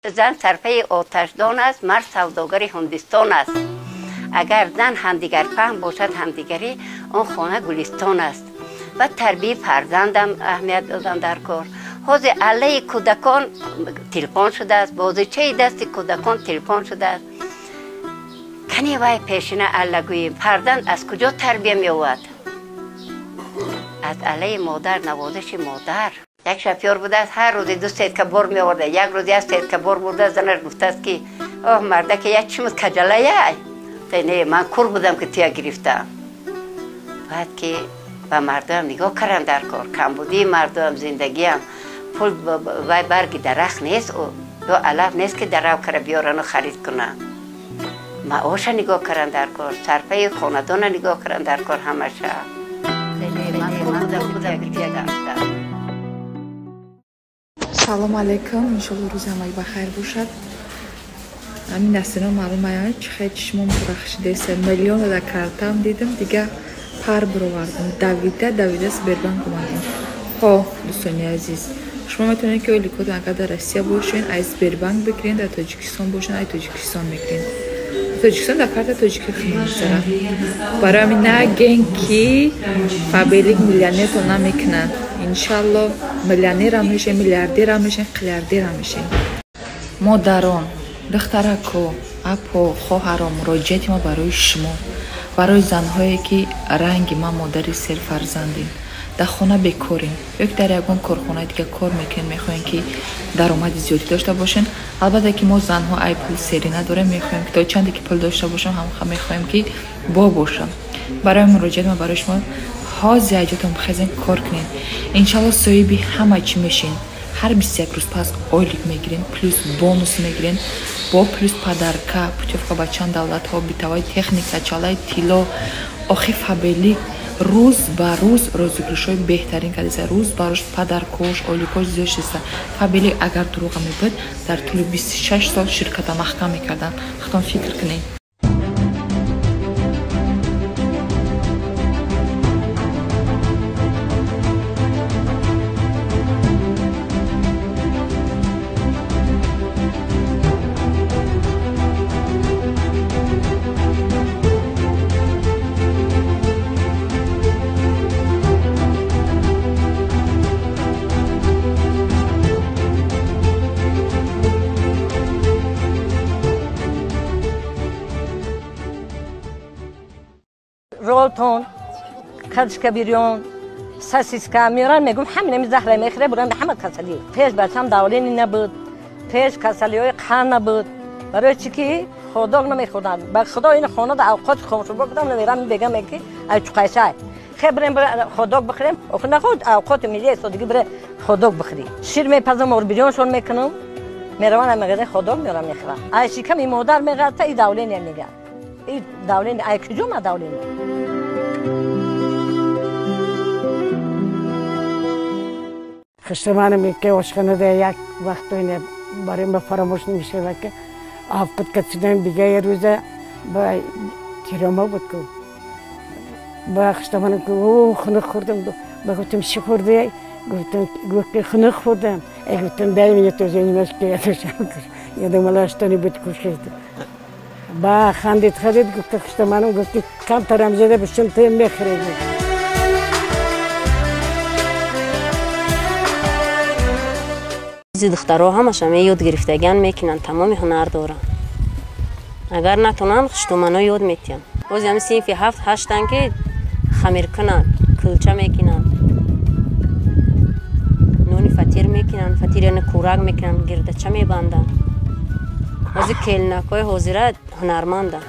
زن صرفه آتشدان است، مرد سوداگر هندستان است. اگر زن همدیگر فهم باشد همدیگری، آن خانه گلستان است. و تربیت فرزندم اهمیت دادن در کار. حوض علیه کودکان تلفن شده است، بازیچه دست کودکان تلفن شده است. کنی وای پیشینه الله گوییم فرزند از کجا تربیت می آورد؟ از علیه مادر، نوازش مادر. یک شفیار بوده است هر روزی 2 سکه می آورده، یک روزی 1 سکه برده. زنش گفته است که آه مرده که یک چی کجله یای نه من کور بودم که تیا گرفتم. بعد که و مردم نگاه کردن در کار، کمبودی مردم زندگی هم پول و برگ درخت نیست یا علف نیست که درخت کرده بیارن و خرید کنن. معاش نگاه کردن در کار، صرفه خاندان نگاه کردن در کار همشه. سلام علیکم، انشالله روز همه بخیر باشد. همین دستینا معلوم است چه چشمم درخشیده است. میلیون را کردم دیدم دیگه پر برآوردم. دویده سبربانک اومدم. خب دوستان عزیز، شما میتونید که ولی کدوم اگر در روسیه باشین از سبربانک بگیرین، در تاجیکستان باشین از تاجیکستان میگیرین. تاجیکستان در کارت تاجیکی خیلی برای همین نگین که فابریک میلیونر تو نمیکنن. انشالله میلیونر هم میشین، میلیاردر هم میشین، قلیاردر هم میشین. مادران، دخترکو، اپو، خواهرام، مراجعت ما برای شما، برای زنهایی که رنگ ما مادری سرفرزندین، در خانه بکارین، یک در یکون کارخانه دیگه کار میکنین، میخواین که درآمد زیادی داشته باشین. البته که ما زنها ای پول سری نداریم، میخوایم که تا چندی که پول داشته باشیم هم میخوایم که با باشم. برای مراجعت ما برای شما حاضر اجاتون بخزین کار کنین. انشالله صاحبی همه چی میشین. هر 21 روز پس آیلیک میگیرین، پلوس بونوس میگیرین، با پلوس پدرکا پوتیفکا بچان دولت ها بیتوای تکنیک چالای تیلا آخی فابریک روز به روز روزگارشای بهترین کردیسه. روز براش پدرکاش آیلیکاش زیاد شسته. فابریک اگر دروغ میبود در طول 26 سال شرکت محکم میکردن. خودتون فکر کنین. رولتون کدش کبیریون ساسیسکا میارن میگم همین زهره میخره برام همه کسلی پیش بچم داولینی نبود، پیش کسلیای قهر نبود. برای چی که خدا نمیخوردن با خدا این خانه در اوقات خاموش بودم نمیرم بگم که ای چقایسای خبرم بر خدا بخوریم و نخود اوقات ملی استادگی بر خدا بخوری. شیر میپزم اور بیرونشون میکنم میروانم میگه خدا میارم میخورم. ای چی کمی مادر میگه تا ای داولینی میگه ای داولینی ای کجا ما داولینی. خشتمانم که عاشقانه ده یک وقت اینه برای ما فراموش نمیشه و که آفت کردن دیگه یه روزه با تیراما بود که با خشتمانم که او خنک خوردم با گفتم چی خوردی؟ گفتم خنک خوردم. گفتم دایم یه تو زنیمش که یادشم یادم الاشتانی بود کشید. با خندید گفت خشتمانم گفتی کم ترم زده بشم تیم میخرید. دخترها همش یاد گرفتگان میکنن، تمام هنر دارن. اگر نتونن خشتومنا یاد میتین. باز هم صنف 7 8 که خمیر کنن، کلچه میکنن، نونی فطیر میکنن، فطیر یعنی کورک میکنن، گردچه میبندن. باز کلنکای حاضره هنرمندن.